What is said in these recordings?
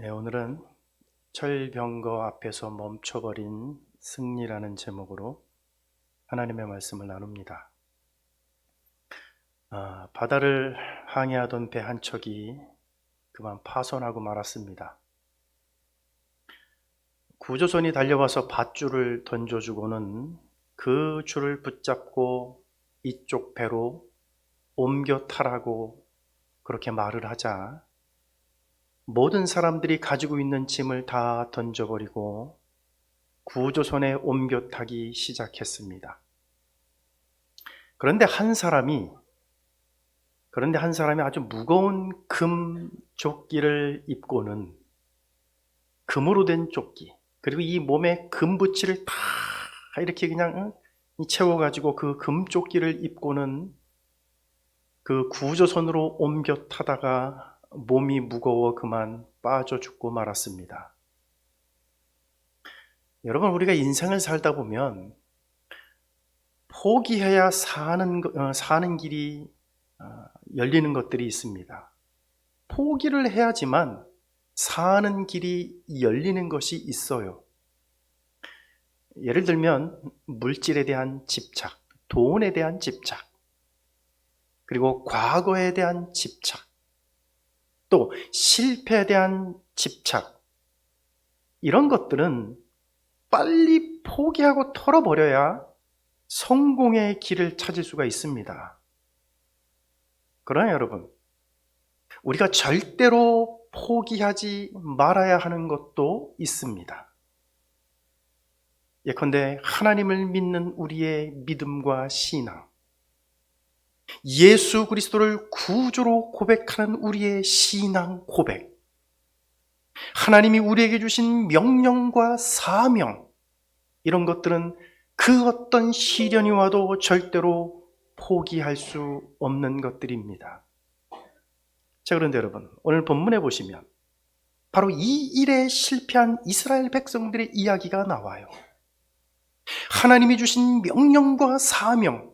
네, 오늘은 철병거 앞에서 멈춰버린 승리라는 제목으로 하나님의 말씀을 나눕니다. 바다를 항해하던 배 한 척이 그만 파손하고 말았습니다. 구조선이 달려와서 밧줄을 던져주고는 그 줄을 붙잡고 이쪽 배로 옮겨 타라고 그렇게 말을 하자 모든 사람들이 가지고 있는 짐을 다 던져버리고 구조선에 옮겨 타기 시작했습니다. 그런데 한 사람이 아주 무거운 금 조끼를 입고는, 금으로 된 조끼, 그리고 이 몸에 금붙이를 다 이렇게 그냥 채워가지고 그 금조끼를 입고는 그 구조선으로 옮겨 타다가 몸이 무거워 그만 빠져 죽고 말았습니다. 여러분, 우리가 인생을 살다 보면 포기해야 사는 길이 열리는 것들이 있습니다. 포기를 해야지만 사는 길이 열리는 것이 있어요. 예를 들면 물질에 대한 집착, 돈에 대한 집착, 그리고 과거에 대한 집착, 또 실패에 대한 집착, 이런 것들은 빨리 포기하고 털어버려야 성공의 길을 찾을 수가 있습니다. 그러나 여러분, 우리가 절대로 포기하지 말아야 하는 것도 있습니다. 예컨대 하나님을 믿는 우리의 믿음과 신앙, 예수 그리스도를 구주로 고백하는 우리의 신앙 고백, 하나님이 우리에게 주신 명령과 사명, 이런 것들은 그 어떤 시련이 와도 절대로 포기할 수 없는 것들입니다. 자, 그런데 여러분, 오늘 본문에 보시면 바로 이 일에 실패한 이스라엘 백성들의 이야기가 나와요. 하나님이 주신 명령과 사명,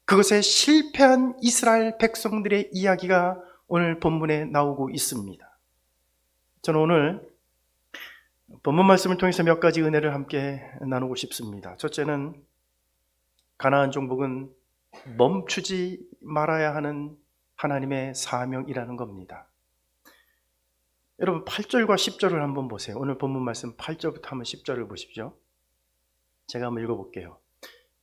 그것에 실패한 이스라엘 백성들의 이야기가 오늘 본문에 나오고 있습니다. 저는 오늘 본문 말씀을 통해서 몇 가지 은혜를 함께 나누고 싶습니다. 첫째는 가나안 정복은 멈추지 말아야 하는 하나님의 사명이라는 겁니다. 여러분, 8절과 10절을 한번 보세요. 오늘 본문 말씀 8절부터 한번 10절을 보십시오. 제가 한번 읽어볼게요.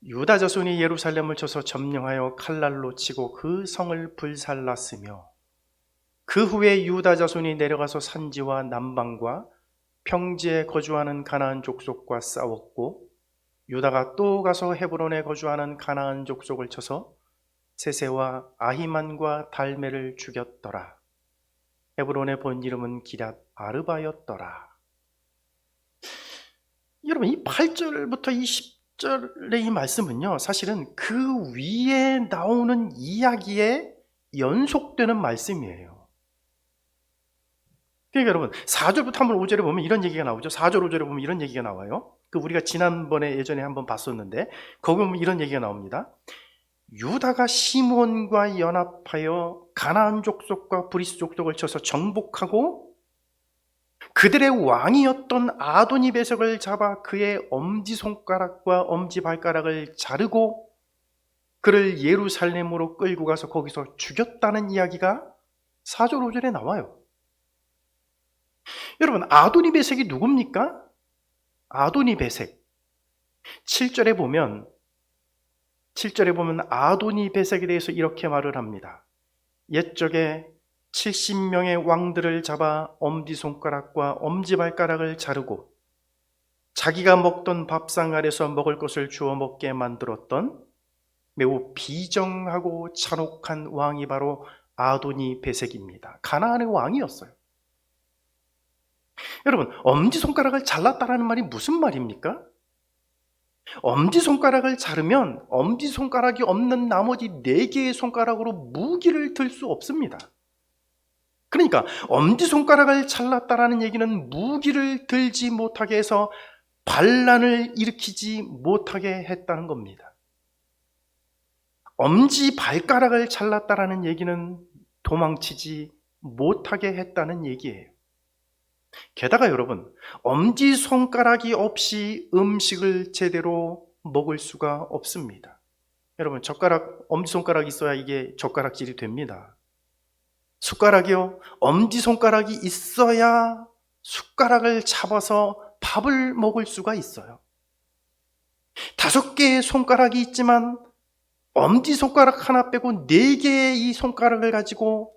유다 자손이 예루살렘을 쳐서 점령하여 칼날로 치고 그 성을 불살랐으며 그 후에 유다 자손이 내려가서 산지와 남방과 평지에 거주하는 가나안 족속과 싸웠고 유다가 또 가서 헤브론에 거주하는 가나안 족속을 쳐서 세세와 아히만과 달메를 죽였더라. 헤브론의 본 이름은 기럇 아르바였더라. 여러분, 이 8절부터 이 10절의 이 말씀은요, 사실은 그 위에 나오는 이야기에 연속되는 말씀이에요. 그러니까 여러분, 4절부터 한번 5절에 보면 이런 얘기가 나오죠. 4절 5절에 보면 이런 얘기가 나와요. 우리가 지난번에 예전에 한번 봤었는데 거기 보면 이런 얘기가 나옵니다. 유다가 시몬과 연합하여 가나안 족속과 브리스 족속을 쳐서 정복하고 그들의 왕이었던 아도니 베섹을 잡아 그의 엄지손가락과 엄지발가락을 자르고 그를 예루살렘으로 끌고 가서 거기서 죽였다는 이야기가 4절 5절에 나와요. 여러분, 아도니 베섹이 누굽니까? 아도니 베섹 7절에 보면 아도니 베섹에 대해서 이렇게 말을 합니다. 옛적에 70명의 왕들을 잡아 엄지손가락과 엄지발가락을 자르고 자기가 먹던 밥상 아래서 먹을 것을 주워 먹게 만들었던 매우 비정하고 잔혹한 왕이 바로 아도니 베섹입니다. 가나안의 왕이었어요. 여러분, 엄지손가락을 잘랐다라는 말이 무슨 말입니까? 엄지손가락을 자르면 엄지손가락이 없는 나머지 4개의 손가락으로 무기를 들 수 없습니다. 그러니까 엄지손가락을 잘랐다라는 얘기는 무기를 들지 못하게 해서 반란을 일으키지 못하게 했다는 겁니다. 엄지발가락을 잘랐다라는 얘기는 도망치지 못하게 했다는 얘기예요. 게다가 여러분, 엄지손가락이 없이 음식을 제대로 먹을 수가 없습니다. 여러분, 엄지손가락이 있어야 이게 젓가락질이 됩니다. 숟가락이요, 엄지손가락이 있어야 숟가락을 잡아서 밥을 먹을 수가 있어요. 5개의 손가락이 있지만 엄지손가락 하나 빼고 4개의 이 손가락을 가지고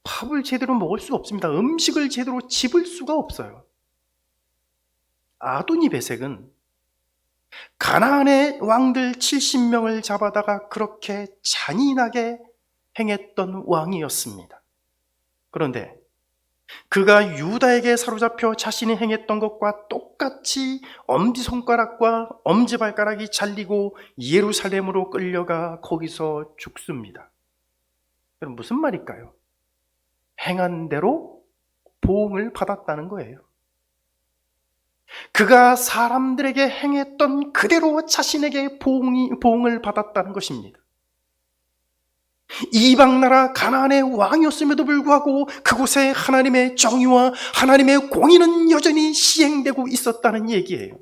밥을 제대로 먹을 수 없습니다. 음식을 제대로 집을 수가 없어요. 아도니베섹은 가나안의 왕들 70명을 잡아다가 그렇게 잔인하게 행했던 왕이었습니다. 그런데 그가 유다에게 사로잡혀 자신이 행했던 것과 똑같이 엄지손가락과 엄지발가락이 잘리고 예루살렘으로 끌려가 거기서 죽습니다. 그럼 무슨 말일까요? 행한 대로 보응을 받았다는 거예요. 그가 사람들에게 행했던 그대로 자신에게 보응을 받았다는 것입니다. 이방나라 가나안의 왕이었음에도 불구하고 그곳에 하나님의 정의와 하나님의 공의는 여전히 시행되고 있었다는 얘기예요.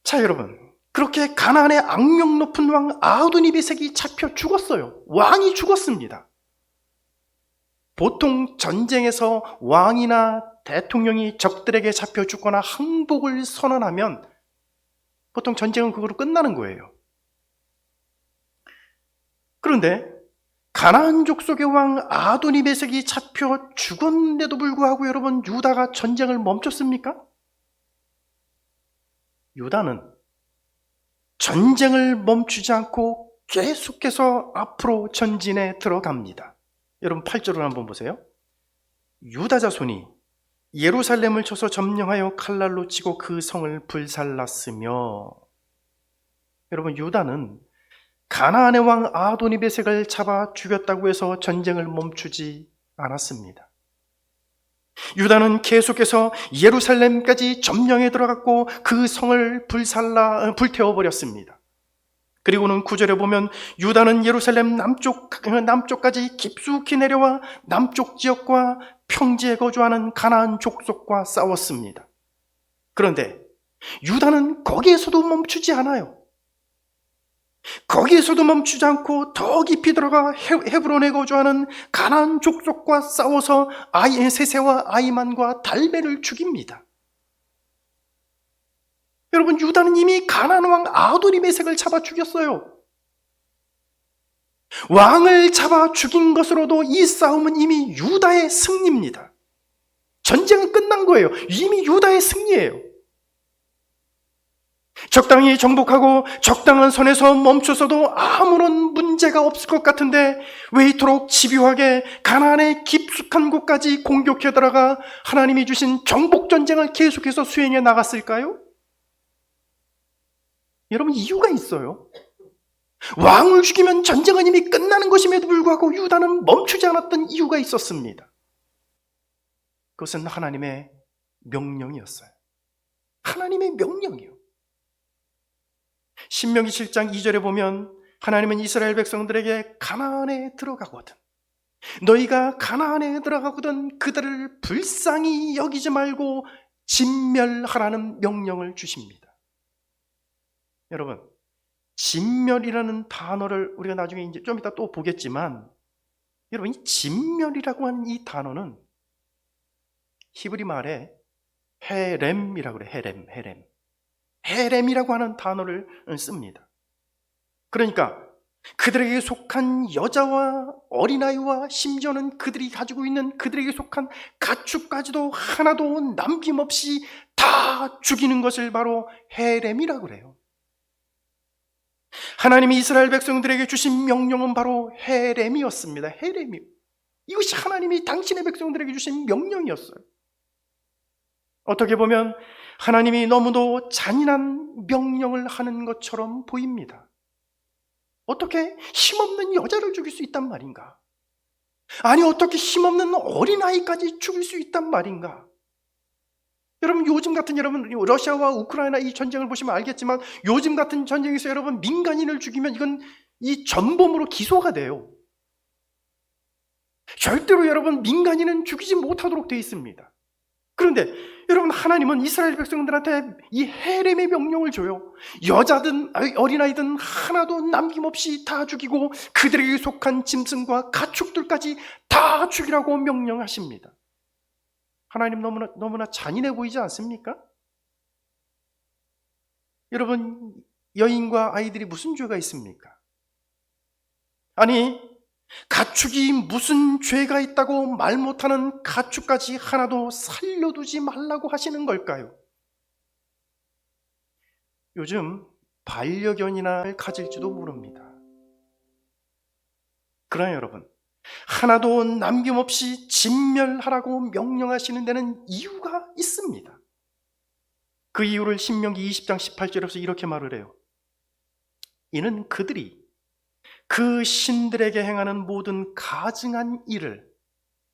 자, 여러분, 그렇게 가나안의 악명 높은 왕 아도니베섹이 잡혀 죽었어요. 왕이 죽었습니다. 보통 전쟁에서 왕이나 대통령이 적들에게 잡혀 죽거나 항복을 선언하면 보통 전쟁은 그거로 끝나는 거예요. 그런데 가나안 족속의 왕 아도니베섹이 잡혀 죽었는데도 불구하고 여러분, 유다가 전쟁을 멈췄습니까? 유다는 전쟁을 멈추지 않고 계속해서 앞으로 전진에 들어갑니다. 여러분 8절을 한번 보세요. 유다 자손이 예루살렘을 쳐서 점령하여 칼날로 치고 그 성을 불살랐으며, 여러분 유다는 가나안의 왕 아도니베섹을 잡아 죽였다고 해서 전쟁을 멈추지 않았습니다. 유다는 계속해서 예루살렘까지 점령에 들어갔고 그 성을 불태워버렸습니다. 그리고는 9절에 보면 유다는 예루살렘 남쪽까지 깊숙이 내려와 남쪽 지역과 평지에 거주하는 가나안 족속과 싸웠습니다. 그런데 유다는 거기에서도 멈추지 않아요. 거기에서도 멈추지 않고 더 깊이 들어가 헤브론에 거주하는 가나안 족속과 싸워서 세세와 아이만과 달메를 죽입니다. 여러분, 유다는 이미 가나안 왕 아도니베섹을 잡아 죽였어요. 왕을 잡아 죽인 것으로도 이 싸움은 이미 유다의 승리입니다. 전쟁은 끝난 거예요. 이미 유다의 승리예요. 적당히 정복하고 적당한 선에서 멈춰서도 아무런 문제가 없을 것 같은데 왜 이토록 집요하게 가나안의 깊숙한 곳까지 공격해 들어가 하나님이 주신 정복전쟁을 계속해서 수행해 나갔을까요? 여러분, 이유가 있어요. 왕을 죽이면 전쟁은 이미 끝나는 것임에도 불구하고 유다는 멈추지 않았던 이유가 있었습니다. 그것은 하나님의 명령이었어요. 하나님의 명령이요. 신명기 7장 2절에 보면 하나님은 이스라엘 백성들에게 가나안에 들어가거든, 너희가 가나안에 들어가거든 그들을 불쌍히 여기지 말고 진멸하라는 명령을 주십니다. 여러분, 진멸이라는 단어를 우리가 나중에 이제 좀 이따 또 보겠지만, 여러분, 이 진멸이라고 하는 이 단어는 히브리 말에 헤렘이라고 그래요. 헤렘이라고 하는 단어를 씁니다. 그러니까 그들에게 속한 여자와 어린아이와 심지어는 그들이 가지고 있는 그들에게 속한 가축까지도 하나도 남김없이 다 죽이는 것을 바로 헤렘이라고 그래요. 하나님이 이스라엘 백성들에게 주신 명령은 바로 헤렘이었습니다. 헤렘이요. 이것이 하나님이 당신의 백성들에게 주신 명령이었어요. 어떻게 보면 하나님이 너무도 잔인한 명령을 하는 것처럼 보입니다. 어떻게 힘없는 여자를 죽일 수 있단 말인가? 아니, 어떻게 힘없는 어린아이까지 죽일 수 있단 말인가? 여러분, 요즘 같은, 여러분, 러시아와 우크라이나 이 전쟁을 보시면 알겠지만 요즘 같은 전쟁에서 여러분 민간인을 죽이면 이건 이 전범으로 기소가 돼요. 절대로 여러분 민간인은 죽이지 못하도록 되어 있습니다. 그런데 여러분, 하나님은 이스라엘 백성들한테 이 헤렘의 명령을 줘요. 여자든 어린아이든 하나도 남김없이 다 죽이고 그들에게 속한 짐승과 가축들까지 다 죽이라고 명령하십니다. 하나님 너무나 잔인해 보이지 않습니까? 여러분, 여인과 아이들이 무슨 죄가 있습니까? 아니, 가축이 무슨 죄가 있다고 말 못하는 가축까지 하나도 살려두지 말라고 하시는 걸까요? 요즘 반려견이나 가질지도 모릅니다. 그러나 여러분, 하나도 남김없이 진멸하라고 명령하시는 데는 이유가 있습니다. 그 이유를 신명기 20장 18절에서 이렇게 말을 해요. 이는 그들이 그 신들에게 행하는 모든 가증한 일을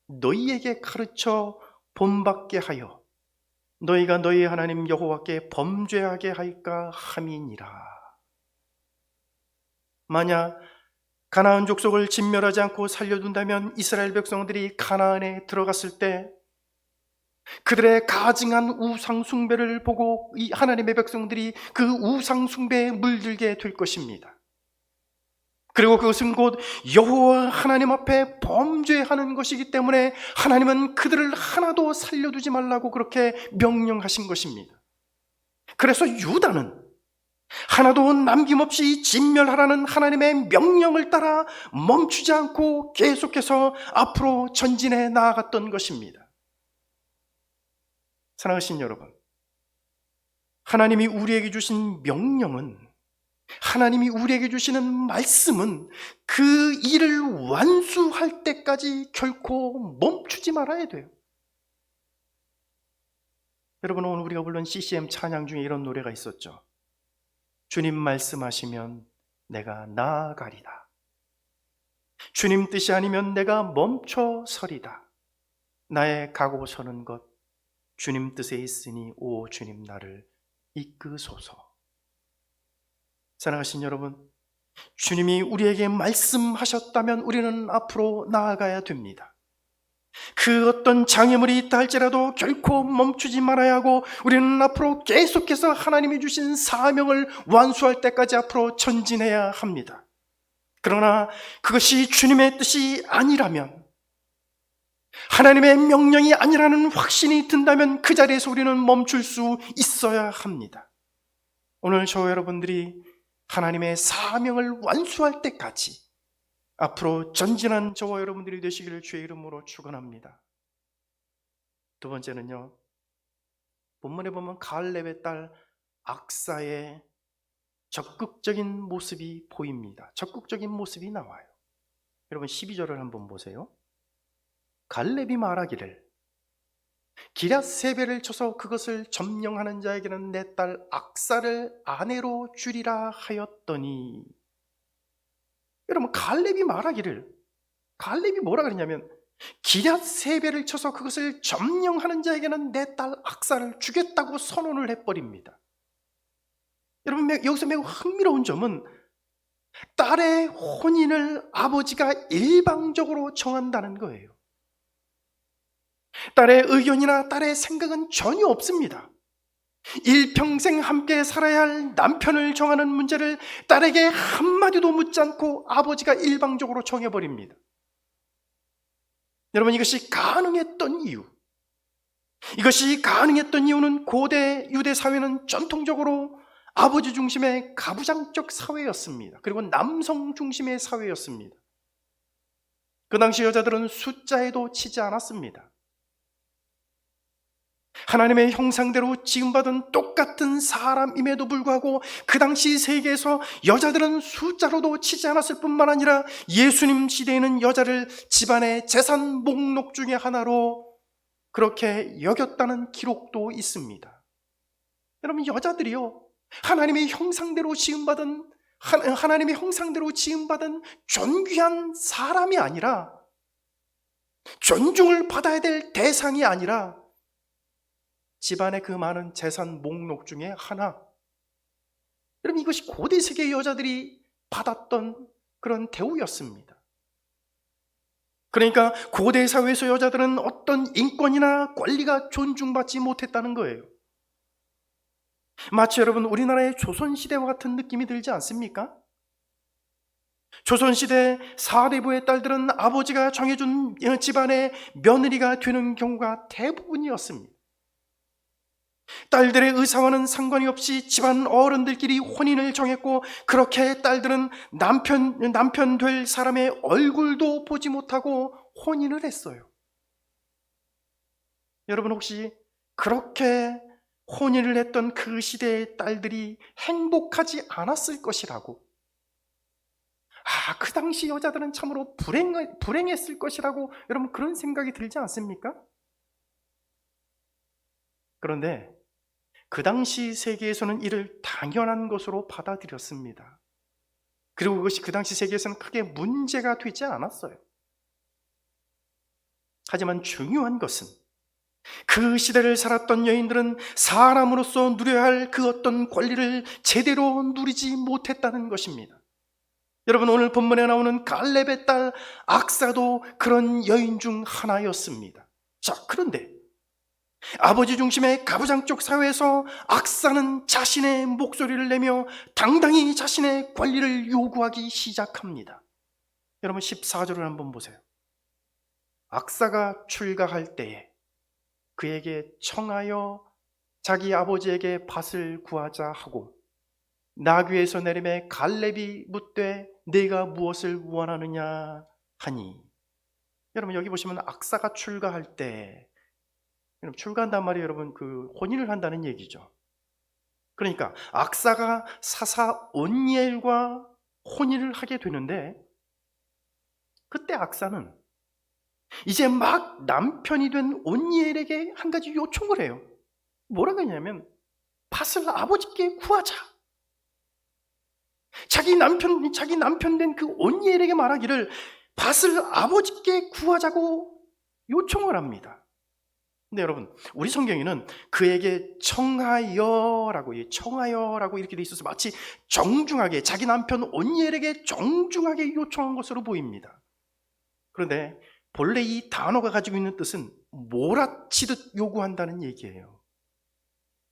너희에게 가르쳐 본받게 하여 너희가 너희 하나님 여호와께 범죄하게 할까 함이니라. 만약 가나안 족속을 진멸하지 않고 살려둔다면 이스라엘 백성들이 가나안에 들어갔을 때 그들의 가증한 우상 숭배를 보고 이 하나님의 백성들이 그 우상 숭배에 물들게 될 것입니다. 그리고 그것은 곧 여호와 하나님 앞에 범죄하는 것이기 때문에 하나님은 그들을 하나도 살려두지 말라고 그렇게 명령하신 것입니다. 그래서 유다는 하나도 남김없이 진멸하라는 하나님의 명령을 따라 멈추지 않고 계속해서 앞으로 전진해 나아갔던 것입니다. 사랑하신 여러분, 하나님이 우리에게 주신 명령은, 하나님이 우리에게 주시는 말씀은 그 일을 완수할 때까지 결코 멈추지 말아야 돼요. 여러분, 오늘 우리가 부른 CCM 찬양 중에 이런 노래가 있었죠. 주님 말씀하시면 내가 나아가리다. 주님 뜻이 아니면 내가 멈춰 서리다. 나의 가고 서는 것 주님 뜻에 있으니 오 주님 나를 이끄소서. 사랑하신 여러분, 주님이 우리에게 말씀하셨다면 우리는 앞으로 나아가야 됩니다. 그 어떤 장애물이 있다 할지라도 결코 멈추지 말아야 하고 우리는 앞으로 계속해서 하나님이 주신 사명을 완수할 때까지 앞으로 전진해야 합니다. 그러나 그것이 주님의 뜻이 아니라면, 하나님의 명령이 아니라는 확신이 든다면 그 자리에서 우리는 멈출 수 있어야 합니다. 오늘 저와 여러분들이 하나님의 사명을 완수할 때까지 앞으로 전진한 저와 여러분들이 되시기를 주의 이름으로 축원합니다. 두 번째는요, 본문에 보면 갈렙의 딸 악사의 적극적인 모습이 보입니다. 적극적인 모습이 나와요. 여러분 12절을 한번 보세요. 갈렙이 말하기를 기럇세벨을 쳐서 그것을 점령하는 자에게는 내 딸 악사를 아내로 주리라 하였더니, 여러분 갈렙이 말하기를, 갈렙이 뭐라 그러냐면 기럇세벨을 쳐서 그것을 점령하는 자에게는 내 딸 악사를 주겠다고 선언을 해버립니다. 여러분, 여기서 매우 흥미로운 점은 딸의 혼인을 아버지가 일방적으로 정한다는 거예요. 딸의 의견이나 딸의 생각은 전혀 없습니다. 일평생 함께 살아야 할 남편을 정하는 문제를 딸에게 한마디도 묻지 않고 아버지가 일방적으로 정해버립니다. 여러분, 이것이 가능했던 이유, 이것이 가능했던 이유는 고대 유대 사회는 전통적으로 아버지 중심의 가부장적 사회였습니다. 그리고 남성 중심의 사회였습니다. 그 당시 여자들은 숫자에도 치지 않았습니다. 하나님의 형상대로 지음받은 똑같은 사람임에도 불구하고 그 당시 세계에서 여자들은 숫자로도 치지 않았을 뿐만 아니라 예수님 시대에는 여자를 집안의 재산 목록 중에 하나로 그렇게 여겼다는 기록도 있습니다. 여러분, 여자들이요, 하나님의 형상대로 지음받은 존귀한 사람이 아니라, 존중을 받아야 될 대상이 아니라 집안의 그 많은 재산 목록 중에 하나. 여러분, 이것이 고대 세계 여자들이 받았던 그런 대우였습니다. 그러니까 고대 사회에서 여자들은 어떤 인권이나 권리가 존중받지 못했다는 거예요. 마치 여러분 우리나라의 조선시대와 같은 느낌이 들지 않습니까? 조선시대 사대부의 딸들은 아버지가 정해준 집안의 며느리가 되는 경우가 대부분이었습니다. 딸들의 의사와는 상관이 없이 집안 어른들끼리 혼인을 정했고, 그렇게 딸들은 남편 될 사람의 얼굴도 보지 못하고 혼인을 했어요. 여러분 혹시 그렇게 혼인을 했던 그 시대의 딸들이 행복하지 않았을 것이라고, 그 당시 여자들은 참으로 불행했을 것이라고 여러분 그런 생각이 들지 않습니까? 그런데 그 당시 세계에서는 이를 당연한 것으로 받아들였습니다. 그리고 그것이 그 당시 세계에서는 크게 문제가 되지 않았어요. 하지만 중요한 것은 그 시대를 살았던 여인들은 사람으로서 누려야 할 그 어떤 권리를 제대로 누리지 못했다는 것입니다. 여러분 오늘 본문에 나오는 갈렙의 딸 악사도 그런 여인 중 하나였습니다. 자, 그런데 아버지 중심의 가부장적 사회에서 악사는 자신의 목소리를 내며 당당히 자신의 권리를 요구하기 시작합니다. 여러분 14절을 한번 보세요. 악사가 출가할 때에 그에게 청하여 자기 아버지에게 밭을 구하자 하고, 나귀에서 내림에 갈렙이 묻되 네가 무엇을 원하느냐 하니. 여러분 여기 보시면 악사가 출가할 때, 출가한단 말이 여러분 그 혼인을 한다는 얘기죠. 그러니까 악사가 사사 온니엘과 혼인을 하게 되는데, 그때 악사는 이제 막 남편이 된 온니엘에게 한 가지 요청을 해요. 뭐라고 했냐면 밭을 아버지께 구하자. 자기 남편 된 그 온니엘에게 말하기를 밭을 아버지께 구하자고 요청을 합니다. 근데 여러분 우리 성경에는 그에게 청하여라고 이렇게 돼 있어서 마치 정중하게 자기 남편 온니엘에게 정중하게 요청한 것으로 보입니다. 그런데 본래 이 단어가 가지고 있는 뜻은 몰아치듯 요구한다는 얘기예요.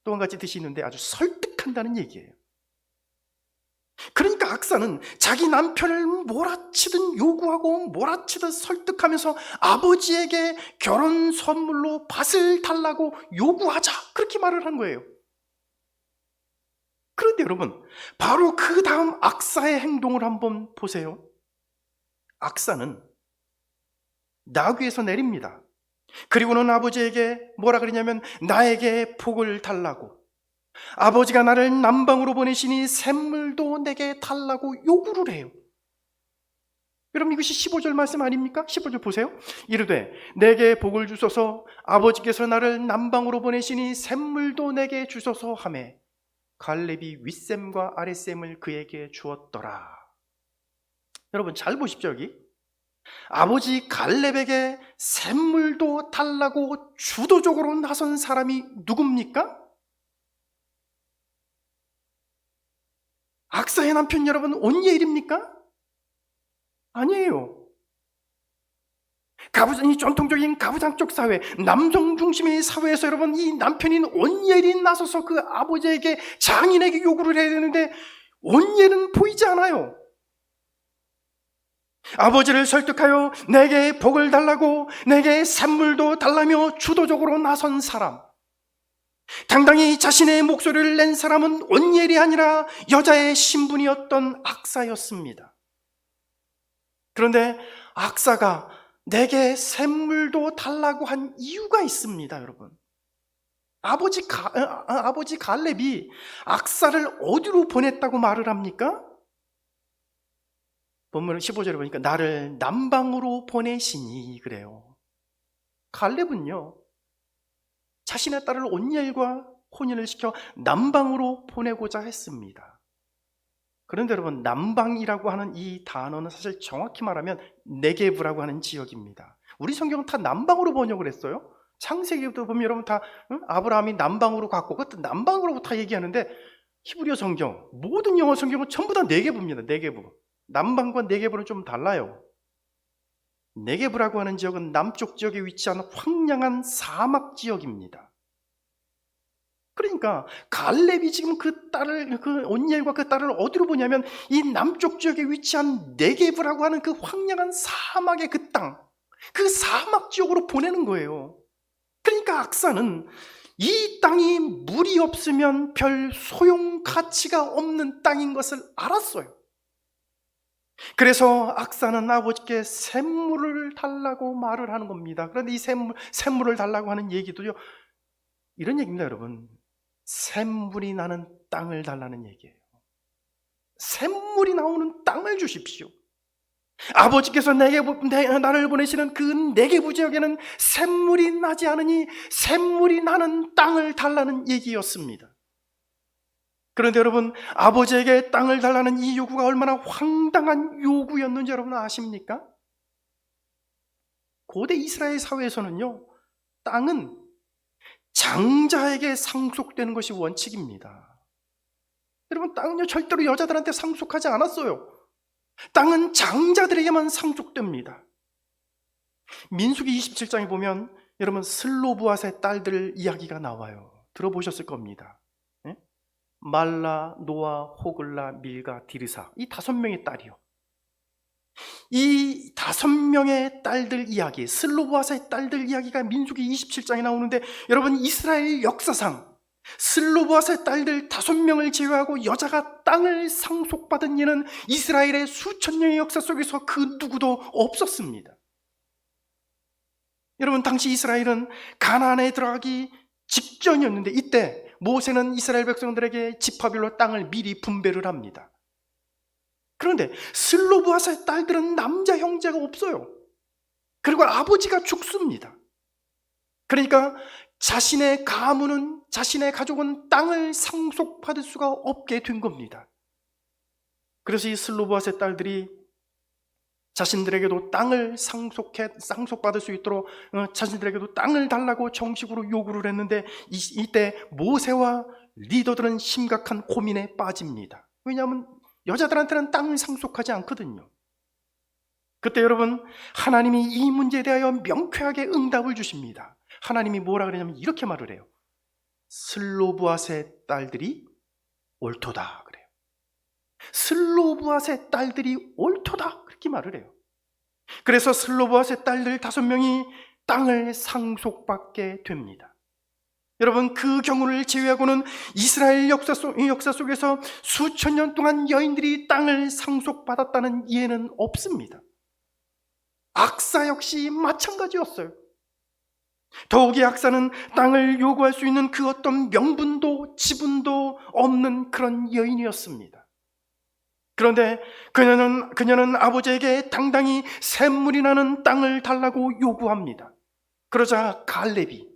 또 한 가지 뜻이 있는데 아주 설득한다는 얘기예요. 그러니까 악사는 자기 남편을 몰아치듯 요구하고 몰아치듯 설득하면서 아버지에게 결혼 선물로 밭을 달라고 요구하자, 그렇게 말을 한 거예요. 그런데 여러분 바로 그 다음 악사의 행동을 한번 보세요. 악사는 나귀에서 내립니다. 그리고는 아버지에게 뭐라 그러냐면 나에게 복을 달라고, 아버지가 나를 남방으로 보내시니 샘물도 내게 달라고 요구를 해요. 여러분 이것이 15절 말씀 아닙니까? 15절 보세요. 이르되 내게 복을 주소서, 아버지께서 나를 남방으로 보내시니 샘물도 내게 주소서 하매 갈렙이 윗샘과 아랫샘을 그에게 주었더라. 여러분 잘 보십시오. 여기 아버지 갈렙에게 샘물도 달라고 주도적으로 나선 사람이 누굽니까? 악사의 남편 여러분 온니엘입니까? 아니에요. 이 전통적인 가부장적 사회, 남성 중심의 사회에서 여러분 이 남편인 온니엘이 나서서 그 아버지에게, 장인에게 요구를 해야 되는데 온니엘은 보이지 않아요. 아버지를 설득하여 내게 복을 달라고, 내게 샘물도 달라며 주도적으로 나선 사람, 당당히 자신의 목소리를 낸 사람은 온니엘이 아니라 여자의 신분이었던 악사였습니다. 그런데 악사가 내게 샘물도 달라고 한 이유가 있습니다. 여러분 아버지 갈렙이 악사를 어디로 보냈다고 말을 합니까? 본문 15절에 보니까 나를 남방으로 보내시니 그래요. 갈렙은요 자신의 딸을 온니엘과 혼인을 시켜 남방으로 보내고자 했습니다. 그런데 여러분 남방이라고 하는 이 단어는 사실 정확히 말하면 네게브라고 하는 지역입니다. 우리 성경은 다 남방으로 번역을 했어요. 창세기부터 보면 여러분 다 아브라함이 남방으로 갔고, 그것도 남방으로 다 얘기하는데 히브리어 성경, 모든 영어 성경은 전부 다 네게브입니다. 네게브. 남방과 네게브는 좀 달라요. 네게브라고 하는 지역은 남쪽 지역에 위치한 황량한 사막 지역입니다. 그러니까 갈렙이 지금 그 온니엘과 그 딸을 어디로 보냐면 이 남쪽 지역에 위치한 네게브라고 하는 그 황량한 사막의 그 땅, 그 사막 지역으로 보내는 거예요. 그러니까 악사는 이 땅이 물이 없으면 별 소용 가치가 없는 땅인 것을 알았어요. 그래서 악사는 아버지께 샘물을 달라고 말을 하는 겁니다. 그런데 이 샘물을 달라고 하는 얘기도요, 이런 얘기입니다, 여러분. 샘물이 나는 땅을 달라는 얘기예요. 샘물이 나오는 땅을 주십시오. 아버지께서 나를 보내시는 그 네게부 지역에는 샘물이 나지 않으니 샘물이 나는 땅을 달라는 얘기였습니다. 그런데 여러분, 아버지에게 땅을 달라는 이 요구가 얼마나 황당한 요구였는지 여러분 아십니까? 고대 이스라엘 사회에서는요, 땅은 장자에게 상속되는 것이 원칙입니다. 여러분, 땅은요 절대로 여자들한테 상속하지 않았어요. 땅은 장자들에게만 상속됩니다. 민수기 27장에 보면 여러분 슬로브앗의 딸들 이야기가 나와요. 들어보셨을 겁니다. 네? 말라, 노아, 호글라, 밀가, 디르사, 이 5명의 딸이요. 이 5명의 딸들 이야기, 슬로브앗의 딸들 이야기가 민수기 27장에 나오는데, 여러분 이스라엘 역사상 슬로브앗의 딸들 5명을 제외하고 여자가 땅을 상속받은 예는 이스라엘의 수천 년의 역사 속에서 그 누구도 없었습니다. 여러분, 당시 이스라엘은 가나안에 들어가기 직전이었는데, 이때 모세는 이스라엘 백성들에게 지파별로 땅을 미리 분배를 합니다. 그런데 슬로브앗의 딸들은 남자 형제가 없어요. 그리고 아버지가 죽습니다. 그러니까 자신의 가문은, 자신의 가족은 땅을 상속받을 수가 없게 된 겁니다. 그래서 이 슬로브앗의 딸들이 자신들에게도 땅을 상속받을 수 있도록 자신들에게도 땅을 달라고 정식으로 요구를 했는데, 이때 모세와 리더들은 심각한 고민에 빠집니다. 왜냐하면 여자들한테는 땅을 상속하지 않거든요. 그때 여러분, 하나님이 이 문제에 대하여 명쾌하게 응답을 주십니다. 하나님이 뭐라 그러냐면 이렇게 말을 해요. 슬로브앗의 딸들이 옳도다 그래요. 슬로브앗의 딸들이 옳도다 그렇게 말을 해요. 그래서 슬로브앗의 딸들 5명이 땅을 상속받게 됩니다. 여러분, 그 경우를 제외하고는 이스라엘 역사 속에서 수천 년 동안 여인들이 땅을 상속받았다는 예는 없습니다. 악사 역시 마찬가지였어요. 더욱이 악사는 땅을 요구할 수 있는 그 어떤 명분도 지분도 없는 그런 여인이었습니다. 그런데 그녀는 아버지에게 당당히 샘물이 나는 땅을 달라고 요구합니다. 그러자 갈렙이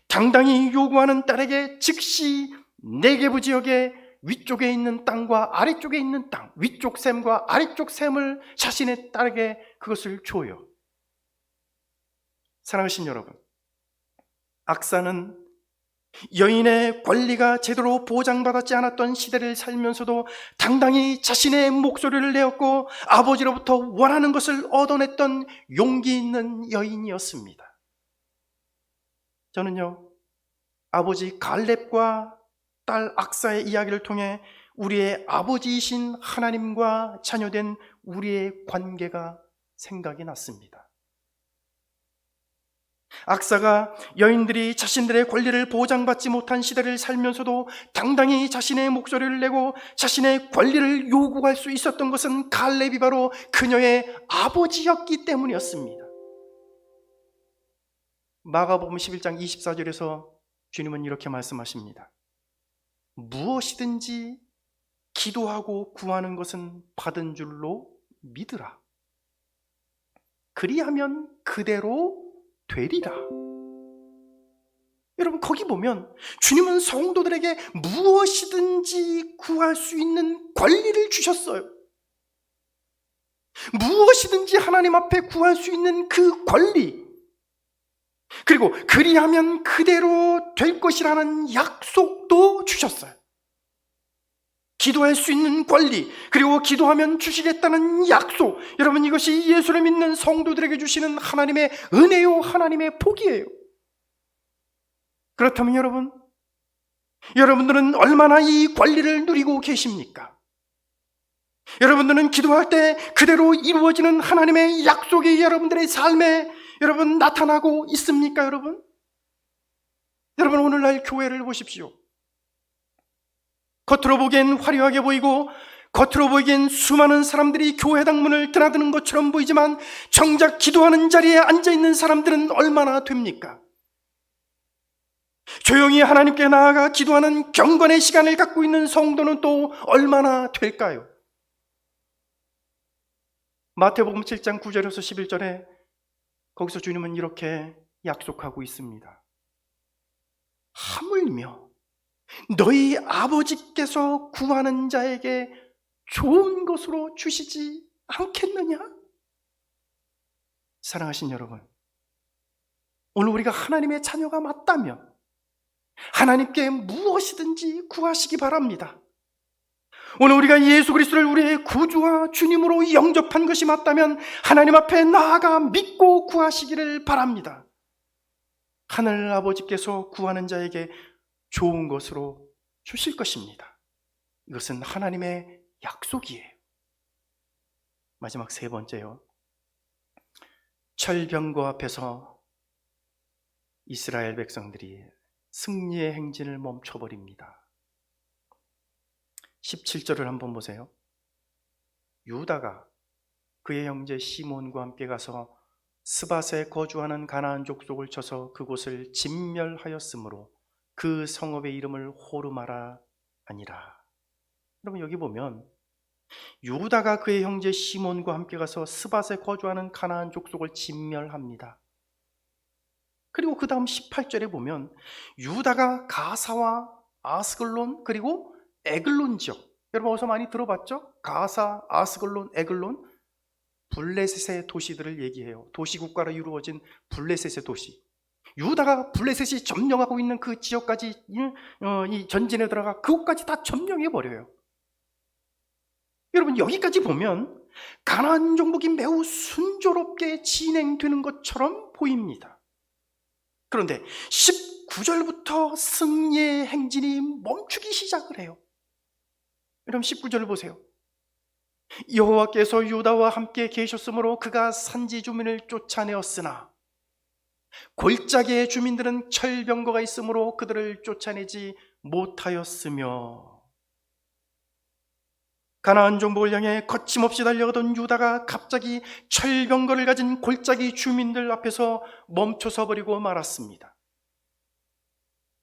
당당히 요구하는 딸에게 즉시 네게부 지역의 위쪽에 있는 땅과 아래쪽에 있는 땅, 위쪽 샘과 아래쪽 샘을 자신의 딸에게 그것을 줘요. 사랑하신 여러분, 악사는 여인의 권리가 제대로 보장받았지 않았던 시대를 살면서도 당당히 자신의 목소리를 내었고 아버지로부터 원하는 것을 얻어냈던 용기 있는 여인이었습니다. 저는요, 아버지 갈렙과 딸 악사의 이야기를 통해 우리의 아버지이신 하나님과 자녀된 우리의 관계가 생각이 났습니다. 악사가 여인들이 자신들의 권리를 보장받지 못한 시대를 살면서도 당당히 자신의 목소리를 내고 자신의 권리를 요구할 수 있었던 것은 갈렙이 바로 그녀의 아버지였기 때문이었습니다. 마가복음 11장 24절에서 주님은 이렇게 말씀하십니다. 무엇이든지 기도하고 구하는 것은 받은 줄로 믿으라. 그리하면 그대로 되리라. 여러분, 거기 보면 주님은 성도들에게 무엇이든지 구할 수 있는 권리를 주셨어요. 무엇이든지 하나님 앞에 구할 수 있는 그 권리, 그리고 그리하면 그대로 될 것이라는 약속도 주셨어요. 기도할 수 있는 권리, 그리고 기도하면 주시겠다는 약속, 여러분 이것이 예수를 믿는 성도들에게 주시는 하나님의 은혜요, 하나님의 복이에요. 그렇다면 여러분들은 얼마나 이 권리를 누리고 계십니까? 여러분들은 기도할 때 그대로 이루어지는 하나님의 약속이 여러분들의 삶에 나타나고 있습니까, 여러분? 여러분, 오늘날 교회를 보십시오. 겉으로 보기엔 화려하게 보이고 겉으로 보기엔 수많은 사람들이 교회당 문을 드나드는 것처럼 보이지만 정작 기도하는 자리에 앉아있는 사람들은 얼마나 됩니까? 조용히 하나님께 나아가 기도하는 경건의 시간을 갖고 있는 성도는 또 얼마나 될까요? 마태복음 7장 9절에서 11절에 거기서 주님은 이렇게 약속하고 있습니다. 하물며 너희 아버지께서 구하는 자에게 좋은 것으로 주시지 않겠느냐? 사랑하신 여러분, 오늘 우리가 하나님의 자녀가 맞다면 하나님께 무엇이든지 구하시기 바랍니다. 오늘 우리가 예수 그리스도를 우리의 구주와 주님으로 영접한 것이 맞다면 하나님 앞에 나아가 믿고 구하시기를 바랍니다. 하늘 아버지께서 구하는 자에게 좋은 것으로 주실 것입니다. 이것은 하나님의 약속이에요. 마지막 세 번째요. 철병거 앞에서 이스라엘 백성들이 승리의 행진을 멈춰버립니다. 17절을 한번 보세요. 유다가 그의 형제 시몬과 함께 가서 스밧에 거주하는 가나안 족속을 쳐서 그곳을 진멸하였으므로 그 성읍의 이름을 호르마라 하니라. 여러분, 여기 보면 유다가 그의 형제 시몬과 함께 가서 스밧에 거주하는 가나안 족속을 진멸합니다. 그리고 그 다음 18절에 보면 유다가 가사와 아스글론 그리고 에글론 지역, 여러분 어디서 많이 들어봤죠? 가사, 아스글론, 에글론, 블레셋의 도시들을 얘기해요. 도시국가로 이루어진 블레셋의 도시. 유다가 블레셋이 점령하고 있는 그 지역까지 이 전진에 들어가 그곳까지 다 점령해버려요. 여러분, 여기까지 보면 가나안 정복이 매우 순조롭게 진행되는 것처럼 보입니다. 그런데 19절부터 승리의 행진이 멈추기 시작을 해요. 여러분, 19절을 보세요. 여호와께서 유다와 함께 계셨으므로 그가 산지 주민을 쫓아내었으나 골짜기의 주민들은 철병거가 있으므로 그들을 쫓아내지 못하였으며, 가나안 정복을 향해 거침없이 달려가던 유다가 갑자기 철병거를 가진 골짜기 주민들 앞에서 멈춰서 버리고 말았습니다.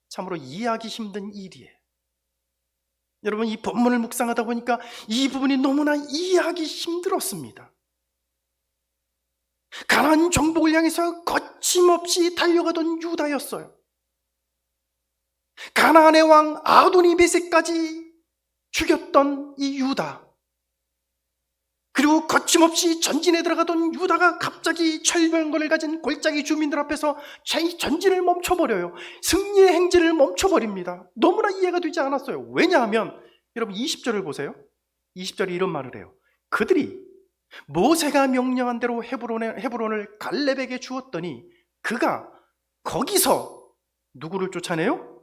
참으로 이해하기 힘든 일이에요. 여러분, 이 본문을 묵상하다 보니까 이 부분이 너무나 이해하기 힘들었습니다. 가나안 정복을 향해서 거침없이 달려가던 유다였어요. 가나안의 왕 아도니베섹까지 죽였던 이 유다, 그리고 거침없이 전진에 들어가던 유다가 갑자기 철병거를 가진 골짜기 주민들 앞에서 전진을 멈춰버려요. 승리의 행진을 멈춰버립니다. 너무나 이해가 되지 않았어요. 왜냐하면 여러분 20절을 보세요. 20절에 이런 말을 해요. 그들이 모세가 명령한 대로 헤브론을 갈렙에게 주었더니 그가 거기서 누구를 쫓아내요?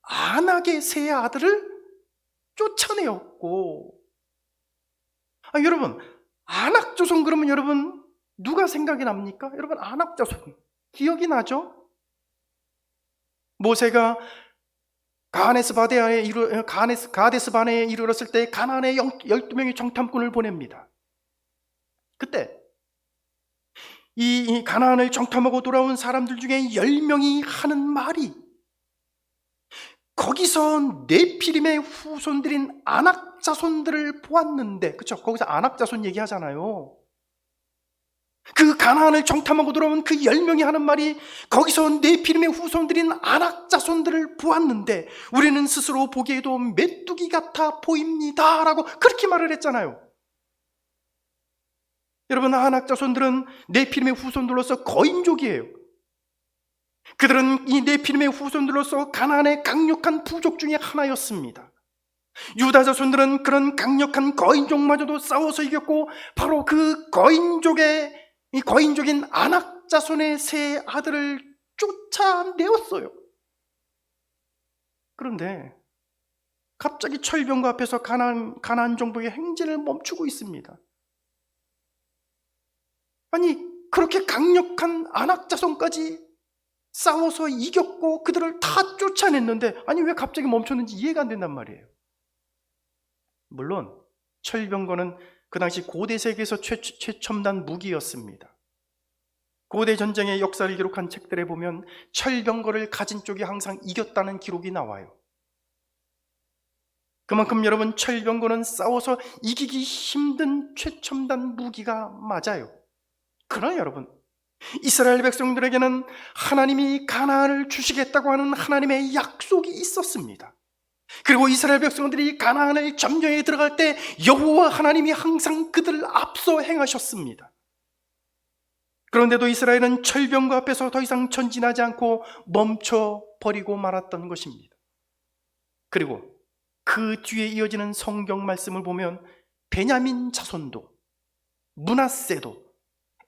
아낙의 세 아들을 쫓아내었고, 여러분, 아낙 자손 그러면 여러분 누가 생각이 납니까? 여러분, 아낙 자손 기억이 나죠? 모세가 가데스 바네에 이르렀을 때 가나안에 12명의 정탐꾼을 보냅니다. 그때 이 가나안을 정탐하고 돌아온 사람들 중에 10명이 하는 말이, 거기서 네피림의 후손들인 아낙 자손들을 보았는데, 그렇죠? 거기서 아낙 자손 얘기하잖아요. 그 가나안을 정탐하고 돌아온 그 10명이 하는 말이, 거기서 네피림의 후손들인 아낙 자손들을 보았는데 우리는 스스로 보기에도 메뚜기 같아 보입니다 라고 그렇게 말을 했잖아요. 여러분, 아낙 자손들은 네피림의 후손들로서 거인족이에요. 그들은 이 네피림의 후손들로서 가나안의 강력한 부족 중에 하나였습니다. 유다 자손들은 그런 강력한 거인족마저도 싸워서 이겼고, 바로 그 거인족인 아낙 자손의 세 아들을 쫓아내었어요. 그런데 갑자기 철병과 앞에서 가나안 정복의 행진을 멈추고 있습니다. 아니, 그렇게 강력한 아낙 자손까지 싸워서 이겼고 그들을 다 쫓아냈는데, 아니 왜 갑자기 멈췄는지 이해가 안 된단 말이에요. 물론 철병거는 그 당시 고대 세계에서 최첨단 무기였습니다. 고대 전쟁의 역사를 기록한 책들에 보면 철병거를 가진 쪽이 항상 이겼다는 기록이 나와요. 그만큼 여러분, 철병거는 싸워서 이기기 힘든 최첨단 무기가 맞아요. 그러나 여러분, 이스라엘 백성들에게는 하나님이 가나안을 주시겠다고 하는 하나님의 약속이 있었습니다. 그리고 이스라엘 백성들이 가나안을 점령해 들어갈 때 여호와 하나님이 항상 그들을 앞서 행하셨습니다. 그런데도 이스라엘은 철병과 앞에서 더 이상 전진하지 않고 멈춰버리고 말았던 것입니다. 그리고 그 뒤에 이어지는 성경 말씀을 보면 베냐민 자손도, 므낫세도,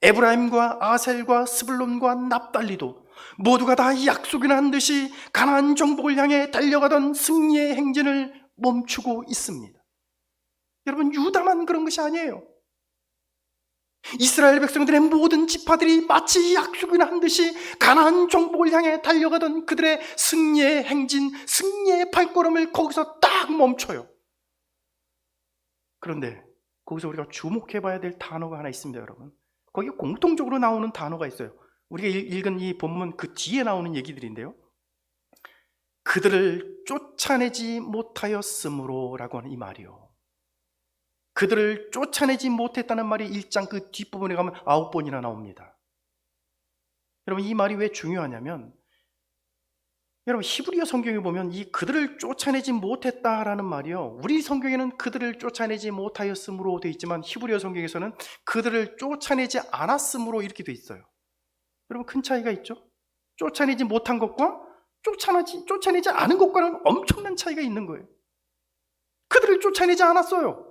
에브라임과 아셀과 스불론과 납달리도 모두가 다 약속이나 한 듯이 가나안 정복을 향해 달려가던 승리의 행진을 멈추고 있습니다. 여러분, 유다만 그런 것이 아니에요. 이스라엘 백성들의 모든 지파들이 마치 약속이나 한 듯이 가나안 정복을 향해 달려가던 그들의 승리의 행진, 승리의 발걸음을 거기서 딱 멈춰요. 그런데 거기서 우리가 주목해 봐야 될 단어가 하나 있습니다, 여러분. 거기 공통적으로 나오는 단어가 있어요. 우리가 읽은 이 본문 그 뒤에 나오는 얘기들인데요. 그들을 쫓아내지 못하였으므로 라고 하는 이 말이요. 그들을 쫓아내지 못했다는 말이 1장 그 뒷부분에 가면 9번이나 나옵니다. 여러분, 이 말이 왜 중요하냐면, 여러분, 히브리어 성경에 보면 이 그들을 쫓아내지 못했다라는 말이요, 우리 성경에는 그들을 쫓아내지 못하였으므로 되어 있지만 히브리어 성경에서는 그들을 쫓아내지 않았으므로 이렇게 되어 있어요. 여러분, 큰 차이가 있죠? 쫓아내지 못한 것과 쫓아내지 않은 것과는 엄청난 차이가 있는 거예요. 그들을 쫓아내지 않았어요.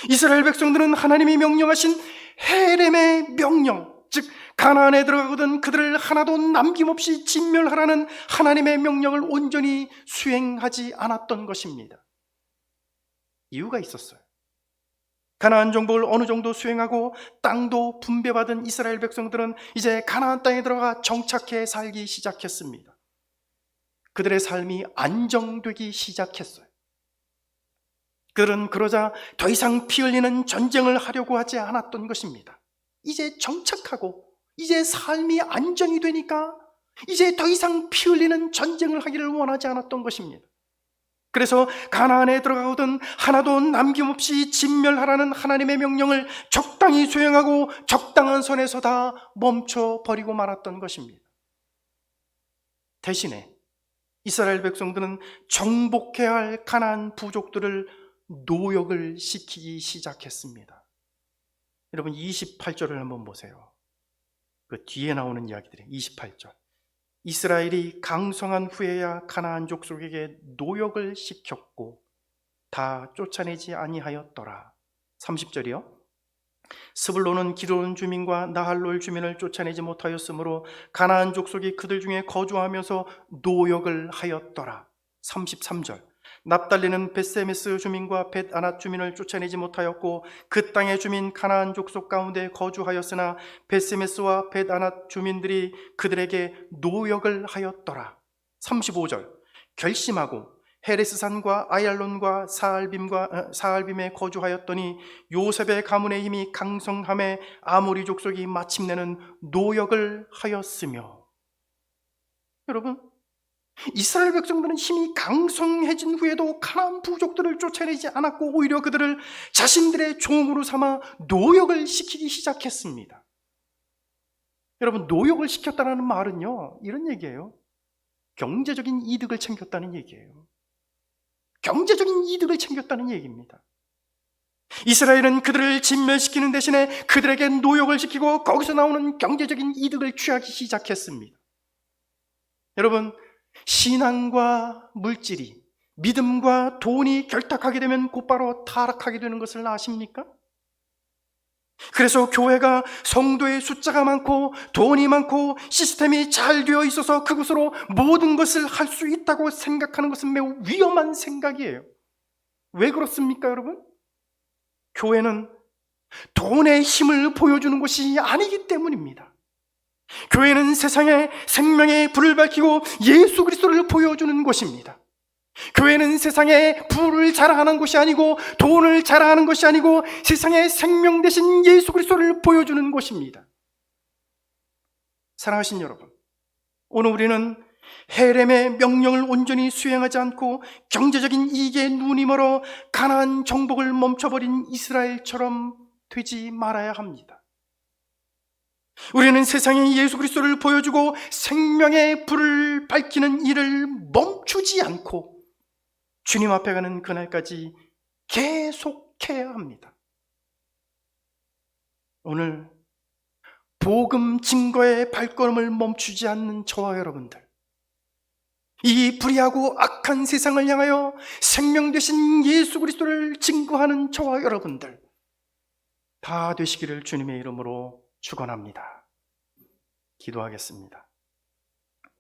이스라엘 백성들은 하나님이 명령하신 헤렘의 명령, 즉 가나안에 들어가거든 그들을 하나도 남김없이 진멸하라는 하나님의 명령을 온전히 수행하지 않았던 것입니다. 이유가 있었어요. 가나안 정복을 어느 정도 수행하고 땅도 분배받은 이스라엘 백성들은 이제 가나안 땅에 들어가 정착해 살기 시작했습니다. 그들의 삶이 안정되기 시작했어요. 그들은 그러자 더 이상 피 흘리는 전쟁을 하려고 하지 않았던 것입니다. 이제 정착하고 이제 삶이 안정이 되니까 이제 더 이상 피 흘리는 전쟁을 하기를 원하지 않았던 것입니다. 그래서 가나안에 들어가거든 하나도 남김없이 진멸하라는 하나님의 명령을 적당히 수행하고 적당한 선에서 다 멈춰버리고 말았던 것입니다. 대신에 이스라엘 백성들은 정복해야 할 가나안 부족들을 노역을 시키기 시작했습니다. 여러분, 28절을 한번 보세요. 그 뒤에 나오는 이야기들이 28절. 이스라엘이 강성한 후에야 가나안 족속에게 노역을 시켰고 다 쫓아내지 아니하였더라. 30절이요. 스불론은 기드론 주민과 나할롤 주민을 쫓아내지 못하였으므로 가나안 족속이 그들 중에 거주하면서 노역을 하였더라. 33절. 납달리는 벳세메스 주민과 벳아낫 주민을 쫓아내지 못하였고 그 땅의 주민 가나안 족속 가운데 거주하였으나 벳세메스와 벳아낫 주민들이 그들에게 노역을 하였더라. 35절. 결심하고 헤레스산과 아얄론과 사알빔에 거주하였더니 요셉의 가문의 힘이 강성함에 아모리 족속이 마침내는 노역을 하였으며. 여러분, 이스라엘 백성들은 힘이 강성해진 후에도 가나안 부족들을 쫓아내지 않았고 오히려 그들을 자신들의 종으로 삼아 노역을 시키기 시작했습니다. 여러분, 노역을 시켰다는 말은요, 이런 얘기예요. 경제적인 이득을 챙겼다는 얘기예요. 경제적인 이득을 챙겼다는 얘기입니다. 이스라엘은 그들을 진멸시키는 대신에 그들에게 노역을 시키고 거기서 나오는 경제적인 이득을 취하기 시작했습니다. 여러분, 신앙과 물질이 믿음과 돈이 결탁하게 되면 곧바로 타락하게 되는 것을 아십니까? 그래서 교회가 성도의 숫자가 많고 돈이 많고 시스템이 잘 되어 있어서 그것으로 모든 것을 할 수 있다고 생각하는 것은 매우 위험한 생각이에요. 왜 그렇습니까, 여러분? 교회는 돈의 힘을 보여주는 곳이 아니기 때문입니다. 교회는 세상에 생명의 불을 밝히고 예수 그리스도를 보여주는 곳입니다. 교회는 세상에 부를 자랑하는 곳이 아니고 돈을 자랑하는 것이 아니고 세상에 생명 되신 예수 그리스도를 보여주는 곳입니다. 사랑하신 여러분, 오늘 우리는 헤렘의 명령을 온전히 수행하지 않고 경제적인 이익에 눈이 멀어 가나안 정복을 멈춰버린 이스라엘처럼 되지 말아야 합니다. 우리는 세상에 예수 그리스도를 보여주고 생명의 불을 밝히는 일을 멈추지 않고 주님 앞에 가는 그날까지 계속해야 합니다. 오늘 복음 증거의 발걸음을 멈추지 않는 저와 여러분들, 이 불의하고 악한 세상을 향하여 생명 되신 예수 그리스도를 증거하는 저와 여러분들 다 되시기를 주님의 이름으로 축원합니다. 기도하겠습니다.